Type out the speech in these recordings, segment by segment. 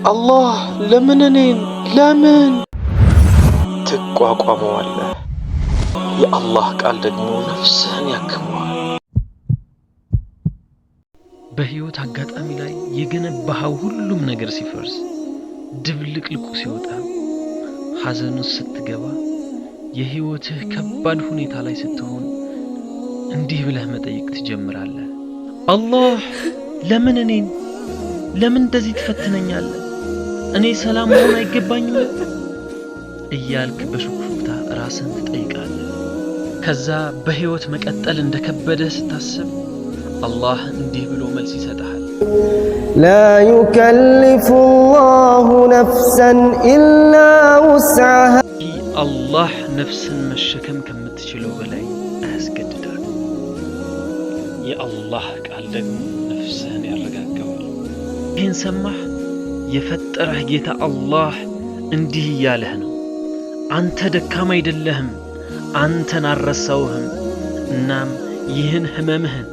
አላህ ለምን እኔን ለምን ትቋቋመዋለህ? የአላህ ቃል ደግሞ ነፍስህን ያክመዋል። በህይወት አጋጣሚ ላይ የገነባኸው ሁሉም ነገር ሲፈርስ፣ ድብልቅልቁ ሲወጣ፣ ሐዘን ውስጥ ስትገባ፣ የህይወትህ ከባድ ሁኔታ ላይ ስትሆን እንዲህ ብለህ መጠየቅ ትጀምራለህ። አላህ ለምን እኔን ለምን እንደዚህ ትፈትነኛለህ? እኔ ሰላም መሆን አይገባኝም እያልክ በሹክሹክታ ራስህን ትጠይቃለህ። ከዛ በህይወት መቀጠል እንደከበደ ስታስብ አላህ እንዲህ ብሎ መልስ ይሰጣል። لا يكلف الله نفسا إلا وسعها አላህ ነፍስን መሸከም ከምትችለው በላይ አያስገድዳል። የአላህ ቃል ደግሞ ነፍስህን ያረጋጋዋል። ይህን ሰማህ? የፈጠረህ ጌታ አላህ እንዲህ እያለህ ነው። አንተ ደካማ አይደለህም፣ አንተን አልረሳውህም። እናም ይህን ህመምህን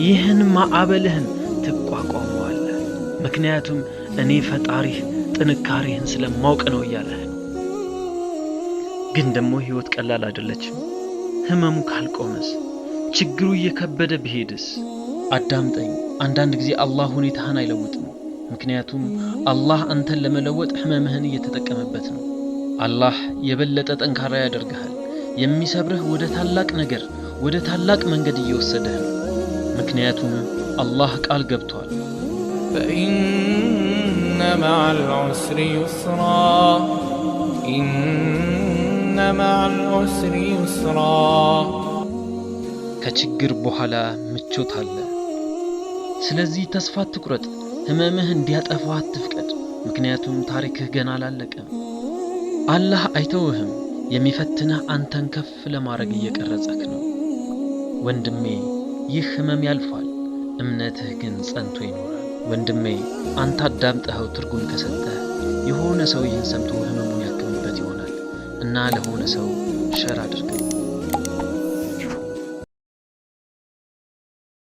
ይህን ማዕበልህን ትቋቋመዋለህ፣ ምክንያቱም እኔ ፈጣሪህ ጥንካሬህን ስለማውቅ ነው እያለህ ነው። ግን ደግሞ ህይወት ቀላል አይደለችም። ህመሙ ካልቆመስ፣ ችግሩ እየከበደ ቢሄድስ? አዳምጠኝ። አንዳንድ ጊዜ አላህ ሁኔታህን አይለውጥም፣ ምክንያቱም አላህ አንተን ለመለወጥ ህመምህን እየተጠቀመበት ነው። አላህ የበለጠ ጠንካራ ያደርግሃል። የሚሰብርህ ወደ ታላቅ ነገር፣ ወደ ታላቅ መንገድ እየወሰደህ ነው። ምክንያቱም አላህ ቃል ገብቷል። فإن مع العسر يسرا إن مع العسر يسرا ከችግር በኋላ ምቾት አለ። ስለዚህ ተስፋ አትቁረጥ። ህመምህ እንዲያጠፋህ አትፍቀድ፣ ምክንያቱም ታሪክህ ገና አላለቀም። አላህ አይተውህም። የሚፈትንህ አንተን ከፍ ለማድረግ እየቀረጸክ ነው። ወንድሜ ይህ ህመም ያልፋል፣ እምነትህ ግን ጸንቶ ይኖራል። ወንድሜ አንተ አዳምጠኸው ትርጉም ከሰጠህ የሆነ ሰው ይህን ሰምቶ ህመሙን ያክምበት ይሆናል እና ለሆነ ሰው ሸር አድርገው።